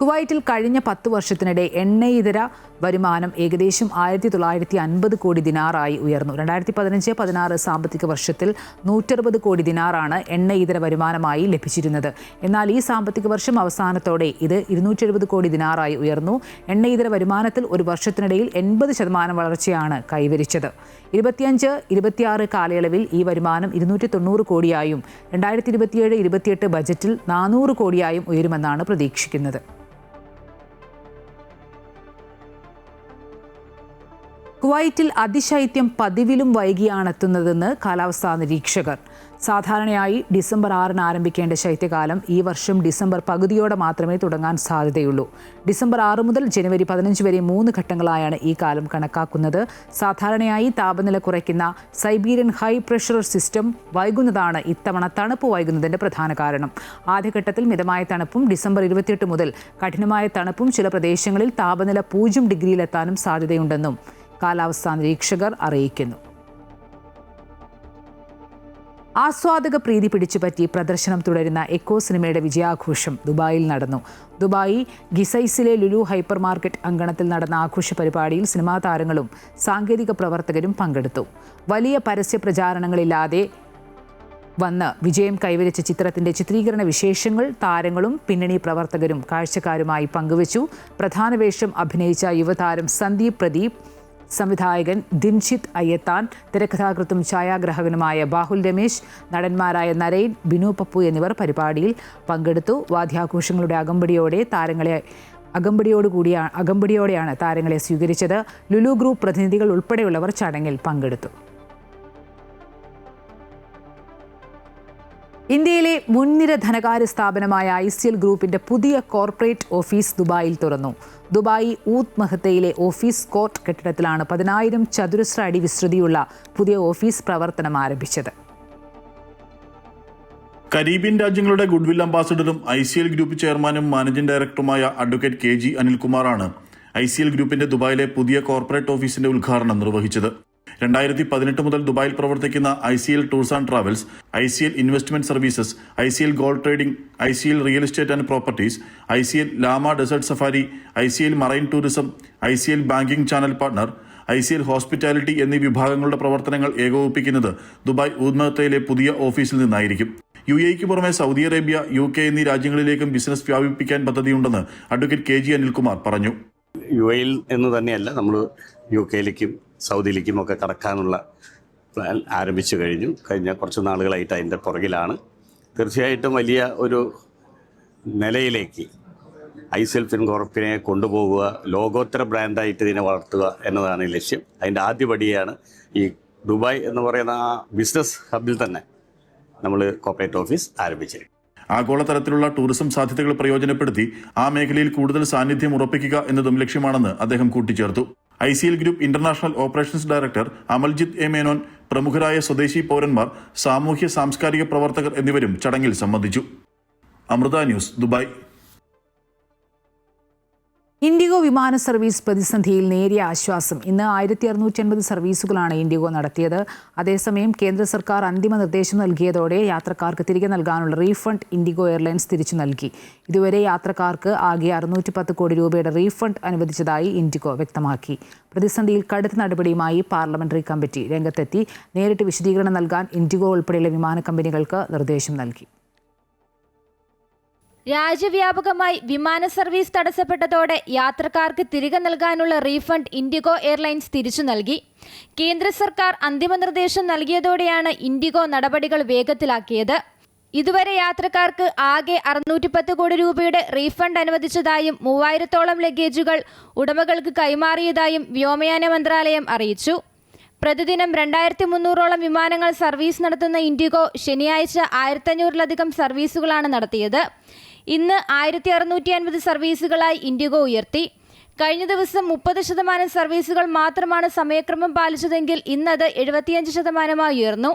കുവൈറ്റിൽ കഴിഞ്ഞ 10 വർഷത്തിനിടെ എണ്ണയിതര വരുമാനം ഏകദേശം 1950 കോടി ദിനാറായി ഉയർന്നു. 2015-16 സാമ്പത്തിക വർഷത്തിൽ 160 കോടി ദിനാറാണ് എണ്ണയിതര വരുമാനമായി ലഭിച്ചിരുന്നത്. എന്നാൽ ഈ സാമ്പത്തിക വർഷം അവസാനത്തോടെ ഇത് 270 കോടി ദിനാറായി ഉയർന്നു. എണ്ണയിതര വരുമാനത്തിൽ ഒരു വർഷത്തിനിടയിൽ 80% വളർച്ചയാണ് കൈവരിച്ചത്. 25-26 കാലയളവിൽ ഈ വരുമാനം 290 കോടിയായും 2027-28 ബജറ്റിൽ 400 കോടിയായും ഉയരുമെന്നാണ് പ്രതീക്ഷിക്കുന്നത്. കുവൈറ്റിൽ അതിശൈത്യം പതിവിലും വൈകിയാണെത്തുന്നതെന്ന് കാലാവസ്ഥാ നിരീക്ഷകർ. സാധാരണയായി ഡിസംബർ 6 ആരംഭിക്കേണ്ട ശൈത്യകാലം ഈ വർഷം ഡിസംബർ പകുതിയോടെ മാത്രമേ തുടങ്ങാൻ സാധ്യതയുള്ളൂ. ഡിസംബർ 6 മുതൽ ജനുവരി 15 വരെ 3 ഘട്ടങ്ങളായാണ് ഈ കാലം കണക്കാക്കുന്നത്. സാധാരണയായി താപനില കുറയ്ക്കുന്ന സൈബീരിയൻ ഹൈ പ്രഷർ സിസ്റ്റം വൈകുന്നതാണ് ഇത്തവണ തണുപ്പ് വൈകുന്നതിൻ്റെ പ്രധാന കാരണം. ആദ്യഘട്ടത്തിൽ മിതമായ തണുപ്പും ഡിസംബർ 28 മുതൽ കഠിനമായ തണുപ്പും ചില പ്രദേശങ്ങളിൽ താപനില 0 ഡിഗ്രിയിലെത്താനും സാധ്യതയുണ്ടെന്നും കാലാവസ്ഥാ നിരീക്ഷകർ അറിയിക്കുന്നു. ആസ്വാദക പ്രീതി പിടിച്ചുപറ്റി പ്രദർശനം തുടരുന്ന എക്കോ സിനിമയുടെ വിജയാഘോഷം ദുബായിൽ നടന്നു. ദുബായ് ഗിസൈസിലെ ലുലു ഹൈപ്പർ മാർക്കറ്റ് അങ്കണത്തിൽ നടന്ന ആഘോഷ പരിപാടിയിൽ സിനിമാ താരങ്ങളും സാങ്കേതിക പ്രവർത്തകരും പങ്കെടുത്തു. വലിയ പരസ്യ പ്രചാരണങ്ങളില്ലാതെ വന്ന് വിജയം കൈവരിച്ച ചിത്രത്തിന്റെ ചിത്രീകരണ വിശേഷങ്ങൾ താരങ്ങളും പിന്നണി പ്രവർത്തകരും കാഴ്ചക്കാരുമായി പങ്കുവച്ചു. പ്രധാന വേഷം അഭിനയിച്ച യുവതാരം സന്ദീപ് പ്രദീപ്, സംവിധായകൻ ദിൻഷിത് അയ്യത്താൻ, തിരക്കഥാകൃത്തും ഛായാഗ്രാഹകനുമായ ബാഹുൽ രമേശ്, നടന്മാരായ നരൈൻ, ബിനു പപ്പു എന്നിവർ പരിപാടിയിൽ പങ്കെടുത്തു. വാദ്യാഘോഷങ്ങളുടെ അകമ്പടിയോടെയാണ് താരങ്ങളെ സ്വീകരിച്ചത്. ലുലു ഗ്രൂപ്പ് പ്രതിനിധികൾ ഉൾപ്പെടെയുള്ളവർ ചടങ്ങിൽ പങ്കെടുത്തു. ഇന്ത്യയിലെ മുൻനിര ധനകാര്യ സ്ഥാപനമായ ICL ഗ്രൂപ്പിന്റെ പുതിയ കോർപ്പറേറ്റ് ഓഫീസ് ദുബായിൽ തുറന്നു. ദുബായ് ഊത്ത് മഹത്തയിലെ ഓഫീസ് കോർട്ട് കെട്ടിടത്തിലാണ് 10,000 ചതുരശ്ര അടി വിസ്തൃതിയുള്ള പുതിയ ഓഫീസ് പ്രവർത്തനം ആരംഭിച്ചത്. കരീബിയൻ രാജ്യങ്ങളുടെ ഗുഡ്വിൽ അംബാസഡറും ICL ഗ്രൂപ്പ് ചെയർമാനും മാനേജിംഗ് ഡയറക്ടറുമായ അഡ്വക്കേറ്റ് KG അനിൽകുമാറാണ് ICL ഗ്രൂപ്പിന്റെ ദുബായിലെ പുതിയ കോർപ്പറേറ്റ് ഓഫീസിന്റെ ഉദ്ഘാടനം നിർവഹിച്ചത്. 2018 മുതൽ ദുബായിൽ പ്രവർത്തിക്കുന്ന ICL tours and travels, ICL investment services, ICL gold trading, ICL real estate and properties, ICL Lama desert safari, ICL marine tourism, ICL banking channel partner, ICL hospitality എന്നീ വിഭാഗങ്ങളുടെ പ്രവർത്തനങ്ങൾ ഏകോപിപ്പിക്കുന്നത് ദുബായ് ഊദ്മഹത്തയിലെ പുതിയ ഓഫീസിൽ നിന്നായിരിക്കും. UAEക്ക് പുറമെ സൗദി അറേബ്യ, UK എന്നീ രാജ്യങ്ങളിലേക്കും business വ്യാപിപ്പിക്കാൻ പദ്ധതിയുണ്ടെന്ന് അഡ്വക്കേറ്റ് KG അനിൽകുമാർ പറഞ്ഞു. UAEയിൽ എന്ന് തന്നെയല്ല, നമ്മൾ UKയിലേക്കും സൗദിയിലേക്കും ഒക്കെ കടക്കാനുള്ള പ്ലാൻ ആരംഭിച്ചു കഴിഞ്ഞു. കഴിഞ്ഞ കുറച്ച് നാളുകളായിട്ട് അതിൻ്റെ പുറകിലാണ്. തീർച്ചയായിട്ടും വലിയ ഒരു നിലയിലേക്ക് ICL ഫിൻകോർപ്പിനെ കൊണ്ടുപോകുക, ലോകോത്തര ബ്രാൻഡായിട്ട് ഇതിനെ വളർത്തുക എന്നതാണ് ലക്ഷ്യം. അതിൻ്റെ ആദ്യപടിയാണ് ഈ ദുബായ് എന്ന് പറയുന്ന ആ ബിസിനസ് ഹബിൽ തന്നെ നമ്മൾ കോർപ്പറേറ്റ് ഓഫീസ് ആരംഭിച്ചത്. ആഗോളതലത്തിലുള്ള ടൂറിസം സാധ്യതകൾ പ്രയോജനപ്പെടുത്തി ആ മേഖലയിൽ കൂടുതൽ സാന്നിധ്യം ഉറപ്പിക്കുക എന്നതും ലക്ഷ്യമാണെന്ന് അദ്ദേഹം കൂട്ടിച്ചേർത്തു. ICL group international operations director Amaljith A. Menon, പ്രമുഖരായ സ്വദേശി പൗരന്മാർ, സാമൂഹ്യ സാംസ്കാരിക പ്രവർത്തകർ എന്നിവരും ചടങ്ങിൽ സംബന്ധിച്ചു. Amrita news, Dubai. ഇൻഡിഗോ വിമാന സർവീസ് പ്രതിസന്ധിയിൽ നേരിയ ആശ്വാസം. ഇന്ന് 1650 സർവീസുകളാണ് ഇൻഡിഗോ നടത്തിയത്. അതേസമയം കേന്ദ്ര സർക്കാർ അന്തിമ നിർദ്ദേശം നൽകിയതോടെ യാത്രക്കാർക്ക് തിരികെ നൽകാനുള്ള റീഫണ്ട് ഇൻഡിഗോ എയർലൈൻസ് തിരിച്ചു നൽകി. ഇതുവരെ യാത്രക്കാർക്ക് ആകെ 610 കോടി രൂപയുടെ റീഫണ്ട് അനുവദിച്ചതായി ഇൻഡിഗോ വ്യക്തമാക്കി. പ്രതിസന്ധിയിൽ കടുത്ത നടപടിയുമായി പാർലമെന്ററി കമ്മിറ്റി രംഗത്തെത്തി. നേരിട്ട് വിശദീകരണം നൽകാൻ ഇൻഡിഗോ ഉൾപ്പെടെയുള്ള വിമാന കമ്പനികൾക്ക് നിർദ്ദേശം നൽകി. രാജ്യവ്യാപകമായി വിമാന സർവീസ് തടസ്സപ്പെട്ടതോടെ യാത്രക്കാർക്ക് തിരികെ നൽകാനുള്ള റീഫണ്ട് ഇൻഡിഗോ എയർലൈൻസ് തിരിച്ചു നൽകി. കേന്ദ്ര സർക്കാർ അന്തിമ നിർദ്ദേശം നൽകിയതോടെയാണ് ഇൻഡിഗോ നടപടികൾ വേഗത്തിലാക്കിയത്. ഇതുവരെ യാത്രക്കാർക്ക് ആകെ 610 കോടി രൂപയുടെ റീഫണ്ട് അനുവദിച്ചതായും 3000-ഓളം ലഗേജുകൾ ഉടമകൾക്ക് കൈമാറിയതായും വ്യോമയാന മന്ത്രാലയം അറിയിച്ചു. പ്രതിദിനം 2300-ഓളം വിമാനങ്ങൾ സർവീസ് നടത്തുന്ന ഇൻഡിഗോ ശനിയാഴ്ച 1500-ലധികം സർവീസുകളാണ് നടത്തിയത്. ഇന്ന് 1650 സർവീസുകളായി ഇൻഡിഗോ ഉയർത്തി. കഴിഞ്ഞ ദിവസം 30% സർവീസുകൾ മാത്രമാണ് സമയക്രമം പാലിച്ചതെങ്കിൽ ഇന്നത് 75% ഉയർന്നു.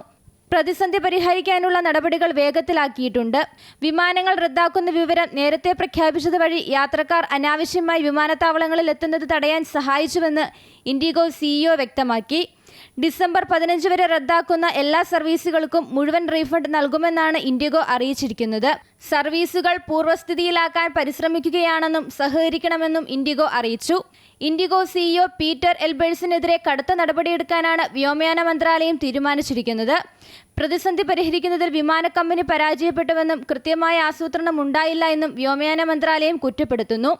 പ്രതിസന്ധി പരിഹരിക്കാനുള്ള നടപടികൾ വേഗത്തിലാക്കിയിട്ടുണ്ട്. വിമാനങ്ങൾ റദ്ദാക്കുന്ന വിവരം നേരത്തെ പ്രഖ്യാപിച്ചത് വഴി യാത്രക്കാർ അനാവശ്യമായി വിമാനത്താവളങ്ങളിൽ എത്തുന്നത് തടയാൻ സഹായിച്ചുവെന്ന് ഇൻഡിഗോ CEO വ്യക്തമാക്കി. ഡിസംബർ 15 വരെ റദ്ദാക്കുന്ന എല്ലാ സർവീസുകൾക്കും മുഴുവൻ റീഫണ്ട് നൽകുമെന്നാണ് ഇൻഡിഗോ അറിയിച്ചിരിക്കുന്നത്. സർവീസുകൾ പൂർവ്വസ്ഥിതിയിലാക്കാൻ പരിശ്രമിക്കുകയാണെന്നും സഹകരിക്കണമെന്നും ഇൻഡിഗോ അറിയിച്ചു. ഇൻഡിഗോ CEO പീറ്റർ എൽബേഴ്സിനെതിരെ കടുത്ത നടപടിയെടുക്കാനാണ് വ്യോമയാന മന്ത്രാലയം തീരുമാനിച്ചിരിക്കുന്നത്. പ്രതിസന്ധി പരിഹരിക്കുന്നതിൽ വിമാന കമ്പനി പരാജയപ്പെട്ടുവെന്നും കൃത്യമായ ആസൂത്രണം ഉണ്ടായില്ല എന്നും വ്യോമയാന മന്ത്രാലയം കുറ്റപ്പെടുത്തുന്നു.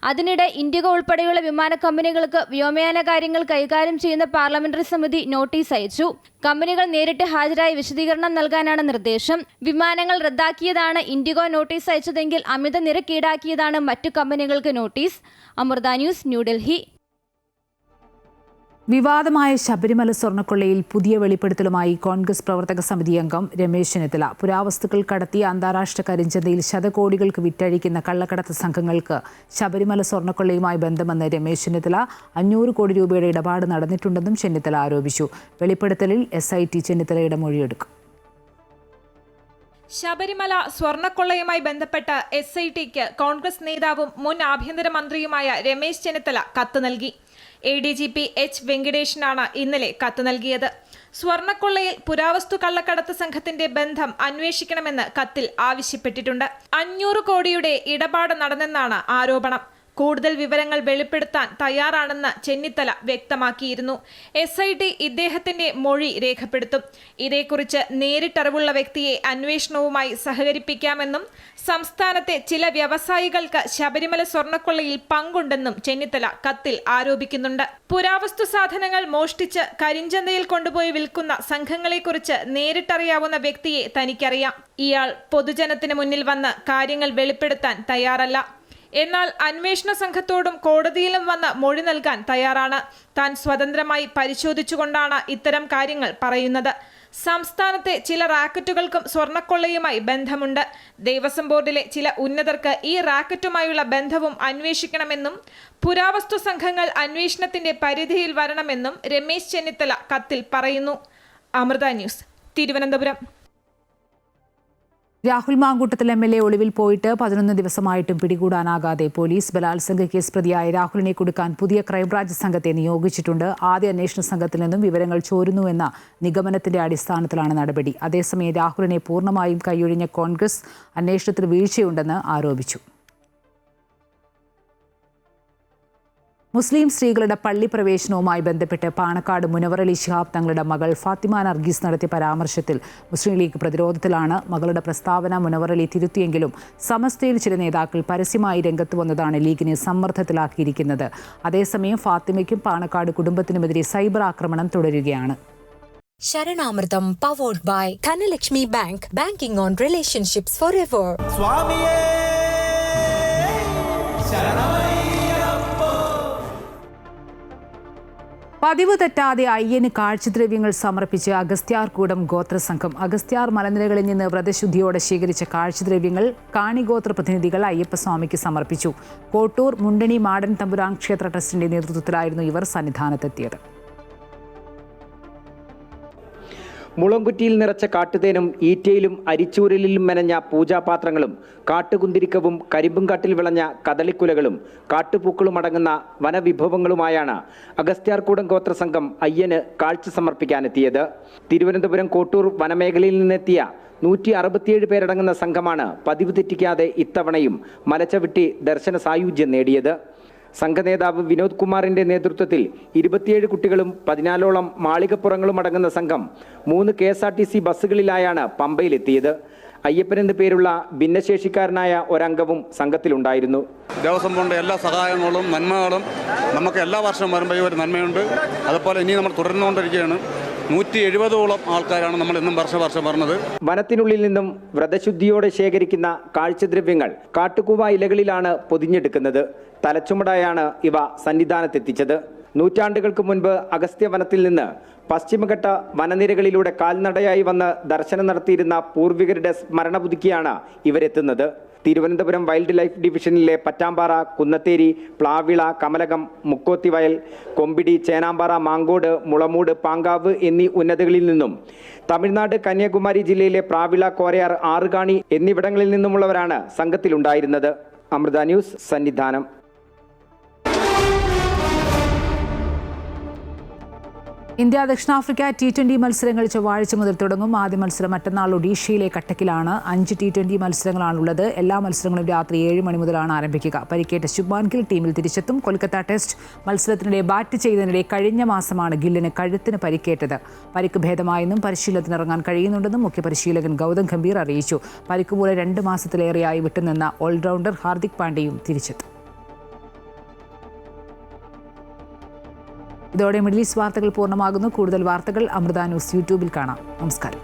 അതിനിടെ ഇൻഡിഗോ ഉൾപ്പെടെയുള്ള വിമാന കമ്പനികൾക്ക് വ്യോമയാന കാര്യങ്ങൾ കൈകാര്യം ചെയ്യുന്ന പാർലമെന്ററി സമിതി നോട്ടീസ് അയച്ചു. കമ്പനികൾ നേരിട്ട് ഹാജരായി വിശദീകരണം നൽകാനാണ് നിർദ്ദേശം. വിമാനങ്ങൾ റദ്ദാക്കിയതാണ് ഇൻഡിഗോ നോട്ടീസ് അയച്ചതെങ്കിൽ അമിത നിരക്ക് ഈടാക്കിയതാണ് മറ്റു കമ്പനികൾക്ക് നോട്ടീസ്. അമൃത ന്യൂസ്, ന്യൂഡൽഹി. വിവാദമായ ശബരിമല സ്വർണ്ണക്കൊള്ളയിൽ പുതിയ വെളിപ്പെടുത്തലുമായി കോൺഗ്രസ് പ്രവർത്തക സമിതി അംഗം രമേശ് ചെന്നിത്തല. പുരാവസ്തുക്കൾ കടത്തി അന്താരാഷ്ട്ര കരിഞ്ചന്തയിൽ ശതകോടികൾക്ക് വിറ്റഴിക്കുന്ന കള്ളക്കടത്ത് സംഘങ്ങൾക്ക് ശബരിമല സ്വർണ്ണക്കൊള്ളയുമായി ബന്ധമെന്ന് രമേശ് ചെന്നിത്തല. 500 കോടി രൂപയുടെ ഇടപാട് നടന്നിട്ടുണ്ടെന്നും ചെന്നിത്തല ആരോപിച്ചു. വെളിപ്പെടുത്തലിൽ SIT ചെന്നിത്തലയുടെ മൊഴിയെടുക്കും. ശബരിമല സ്വർണ്ണക്കൊള്ളയുമായി ബന്ധപ്പെട്ട് SITക്ക് കോൺഗ്രസ് നേതാവും മുൻ ആഭ്യന്തരമന്ത്രിയുമായ രമേശ് ചെന്നിത്തല കത്ത് നൽകി. ADGP H. വെങ്കടേഷിനാണ് ഇന്നലെ കത്ത് നൽകിയത്. സ്വർണ്ണക്കൊള്ളയിൽ പുരാവസ്തു കള്ളക്കടത്ത് സംഘത്തിന്റെ ബന്ധം അന്വേഷിക്കണമെന്ന് കത്തിൽ ആവശ്യപ്പെട്ടിട്ടുണ്ട്. 500 കോടിയുടെ ഇടപാട് നടന്നെന്നാണ് ആരോപണം. കൂടുതൽ വിവരങ്ങൾ വെളിപ്പെടുത്താൻ തയ്യാറാണെന്ന് ചെന്നിത്തല വ്യക്തമാക്കിയിരുന്നു. SIT ഇദ്ദേഹത്തിന്റെ മൊഴി രേഖപ്പെടുത്തും. ഇതേക്കുറിച്ച് നേരിട്ടറിവുള്ള വ്യക്തിയെ അന്വേഷണവുമായി സഹകരിപ്പിക്കാമെന്നും സംസ്ഥാനത്തെ ചില വ്യവസായികൾക്ക് ശബരിമല സ്വർണ്ണക്കൊള്ളയിൽ പങ്കുണ്ടെന്നും ചെന്നിത്തല കത്തിൽ ആരോപിക്കുന്നുണ്ട്. പുരാവസ്തു സാധനങ്ങൾ മോഷ്ടിച്ച് കരിഞ്ചന്തയിൽ കൊണ്ടുപോയി വിൽക്കുന്ന സംഘങ്ങളെക്കുറിച്ച് നേരിട്ടറിയാവുന്ന വ്യക്തിയെ തനിക്കറിയാം. ഇയാൾ പൊതുജനത്തിന് മുന്നിൽ വന്ന് കാര്യങ്ങൾ വെളിപ്പെടുത്താൻ തയ്യാറല്ല. എന്നാൽ അന്വേഷണ സംഘത്തോടും കോടതിയിലും വന്ന് മൊഴി നൽകാൻ തയ്യാറാണ്. താൻ സ്വതന്ത്രമായി പരിശോധിച്ചുകൊണ്ടാണ് ഇത്തരം കാര്യങ്ങൾ പറയുന്നത്. സംസ്ഥാനത്തെ ചില റാക്കറ്റുകൾക്കും സ്വർണ്ണക്കൊള്ളയുമായി ബന്ധമുണ്ട്. ദേവസ്വം ബോർഡിലെ ചില ഉന്നതർക്ക് ഈ റാക്കറ്റുമായുള്ള ബന്ധവും അന്വേഷിക്കണമെന്നും പുരാവസ്തു സംഘങ്ങൾ അന്വേഷണത്തിന്റെ പരിധിയിൽ വരണമെന്നും രമേശ് ചെന്നിത്തല കത്തിൽ പറയുന്നു. അമൃത ന്യൂസ്, തിരുവനന്തപുരം. രാഹുൽ മാങ്കൂട്ടത്തിൽ MLA ഒളിവിൽ പോയിട്ട് 11 ദിവസമായിട്ടും പിടികൂടാനാകാതെ പോലീസ്. ബലാത്സംഗ കേസ് പ്രതിയായ രാഹുലിനെ കൊടുക്കാൻ പുതിയ ക്രൈംബ്രാഞ്ച് സംഘത്തെ നിയോഗിച്ചിട്ടുണ്ട്. ആദ്യ അന്വേഷണ സംഘത്തിൽ നിന്നും വിവരങ്ങൾ ചോരുന്നുവെന്ന നിഗമനത്തിന്റെ അടിസ്ഥാനത്തിലാണ് നടപടി. അതേസമയം രാഹുലിനെ പൂർണ്ണമായും കൈയൊഴിഞ്ഞ കോൺഗ്രസ് അന്വേഷണത്തിൽ വീഴ്ചയുണ്ടെന്ന് ആരോപിച്ചു. മുസ്ലിം സ്ത്രീകളുടെ പള്ളി പ്രവേശനവുമായി ബന്ധപ്പെട്ട് പാണക്കാട് മുനവർ അലി ശിഹാബ് തങ്ങളുടെ മകൾ ഫാത്തിമ നർഗീസ് നടത്തിയ പരാമർശത്തിൽ മുസ്ലിം ലീഗ് പ്രതിരോധത്തിലാണ്. മകളുടെ പ്രസ്താവന മുനവർ അലി തിരുത്തിയെങ്കിലും സമസ്തയിൽ ചില നേതാക്കൾ പരസ്യമായി രംഗത്ത് വന്നതാണ് ലീഗിനെ സമ്മർദ്ദത്തിലാക്കിയിരിക്കുന്നത്. അതേസമയം ഫാത്തിമയ്ക്കും പാണക്കാട് കുടുംബത്തിനുമെതിരെ സൈബർ ആക്രമണം തുടരുകയാണ്. Saranamritham powered by Dhanlaxmi bank. Banking on relationships forever. പതിവ് തെറ്റാതെ അയ്യന് കാഴ്ചദ്രവ്യങ്ങൾ സമർപ്പിച്ച് അഗസ്ത്യാർകൂടം ഗോത്രസംഘം. അഗസ്ത്യാർ മലനിരകളിൽ നിന്ന് വ്രതശുദ്ധിയോടെ ശേഖരിച്ച കാഴ്ചദ്രവ്യങ്ങൾ കാണിഗോത്ര പ്രതിനിധികൾ അയ്യപ്പസ്വാമിക്ക് സമർപ്പിച്ചു. കോട്ടൂർ മുണ്ടണി മാടൻ തമ്പുരാൻ ക്ഷേത്ര ട്രസ്റ്റിന്റെ നേതൃത്വത്തിലായിരുന്നു ഇവർ സന്നിധാനത്തെത്തിയത്. മുളങ്കുറ്റിയിൽ നിറച്ച കാട്ടുതേനും ഈറ്റയിലും അരിച്ചൂരലിലും മെനഞ്ഞ പൂജാപാത്രങ്ങളും കാട്ടുകുന്തിരിക്കവും കരിമ്പുംകാട്ടിൽ വിളഞ്ഞ കദളിക്കുലകളും കാട്ടുപൂക്കളും അടങ്ങുന്ന വനവിഭവങ്ങളുമായാണ് അഗസ്ത്യാർകൂടം ഗോത്രസംഘം അയ്യന് കാഴ്ച സമർപ്പിക്കാനെത്തിയത്. തിരുവനന്തപുരം കോട്ടൂർ വനമേഖലയിൽ നിന്നെത്തിയ 167 പേരടങ്ങുന്ന സംഘമാണ് പതിവ് തെറ്റിക്കാതെ ഇത്തവണയും മലച്ചവിട്ടി ദർശന സായുജ്യം നേടിയത്. സംഘനേതാവ് വിനോദ് കുമാറിന്റെ നേതൃത്വത്തിൽ 27 കുട്ടികളും 14ഓളം മാളികപ്പുറങ്ങളും അടങ്ങുന്ന സംഘം 3 KSRTC ബസ്സുകളിലായാണ് പമ്പയിലെത്തിയത്. അയ്യപ്പൻ എന്ന് പേരുള്ള ഭിന്നശേഷിക്കാരനായ ഒരംഗവും സംഘത്തിലുണ്ടായിരുന്നു. ദേവസ്വം ബോർഡിന്റെ എല്ലാ സഹായങ്ങളും നന്മകളും നമുക്ക് എല്ലാ വർഷവും വരുമ്പോൾ ഒരു നന്മയുണ്ട്. അതുപോലെ ഇനി നമ്മൾ തുടർന്നുകൊണ്ടിരിക്കുകയാണ്. 170ഓളം ആൾക്കാരാണ് നമ്മൾ ഇന്നും വർഷം പറഞ്ഞത്. വനത്തിനുള്ളിൽ നിന്നും വ്രതശുദ്ധിയോടെ ശേഖരിക്കുന്ന കാഴ്ചദ്രവ്യങ്ങൾ കാട്ടുകൂവ ഇലകളിലാണ് പൊതിഞ്ഞെടുക്കുന്നത്. തലച്ചുമടായാണ് ഇവ സന്നിധാനത്തെത്തിച്ചത്. നൂറ്റാണ്ടുകൾക്ക് മുൻപ് അഗസ്ത്യവനത്തിൽ നിന്ന് പശ്ചിമഘട്ട വനനിരകളിലൂടെ കാൽനടയായി വന്ന് ദർശനം നടത്തിയിരുന്ന പൂർവികരുടെ സ്മരണ പുതുക്കിയാണ് ഇവരെത്തുന്നത്. തിരുവനന്തപുരം വൈൽഡ് ലൈഫ് ഡിവിഷനിലെ പറ്റാമ്പാറ, കുന്നത്തേരി, പ്ലാവിള, കമലകം, മുക്കോത്തിവയൽ, കൊമ്പിടി, ചേനാമ്പാറ, മാങ്കോട്, മുളമൂട്, പാങ്കാവ് എന്നീ ഉന്നതകളിൽ നിന്നും തമിഴ്നാട് കന്യാകുമാരി ജില്ലയിലെ പ്രാവിള, കോരയാർ, ആറുകാണി എന്നിവിടങ്ങളിൽ നിന്നുമുള്ളവരാണ് സംഘത്തിലുണ്ടായിരുന്നത്. അമൃത ന്യൂസ്, സന്നിധാനം. ഇന്ത്യ ദക്ഷിണാഫ്രിക്ക T20 മത്സരങ്ങൾ ചൊവ്വാഴ്ച മുതൽ തുടങ്ങും. ആദ്യ മത്സരം മറ്റന്നാൾ ഒഡീഷയിലെ കട്ടക്കിലാണ്. 5 T20 മത്സരങ്ങളാണുള്ളത്. എല്ലാ മത്സരങ്ങളും രാത്രി 7 മണി മുതലാണ് ആരംഭിക്കുക. പരിക്കേറ്റ ശുഭ്മാൻ ഗിൽ ടീമിൽ തിരിച്ചെത്തും. കൊൽക്കത്ത ടെസ്റ്റ് മത്സരത്തിനിടെ ബാറ്റ് ചെയ്തതിനിടെ കഴിഞ്ഞ മാസമാണ് ഗില്ലിന് കഴുത്തിന് പരിക്കേറ്റത്. പരിക്ക് ഭേദമായെന്നും പരിശീലനത്തിനിറങ്ങാൻ കഴിയുന്നുണ്ടെന്നും മുഖ്യ പരിശീലകൻ ഗൗതം ഗംഭീർ അറിയിച്ചു. പരിക്ക് മൂലം 2 മാസത്തിലേറെയായി വിട്ടുനിന്ന ഓൾറൗണ്ടർ ഹാർദിക് പാണ്ഡ്യയും തിരിച്ചെത്തും. ഇതോടെ മിഡിൽ ഈസ്റ്റ് വാർത്തകൾ പൂർണ്ണമാകുന്നു. കൂടുതൽ വാർത്തകൾ അമൃത ന്യൂസ് യൂട്യൂബിൽ കാണാം. നമസ്കാരം.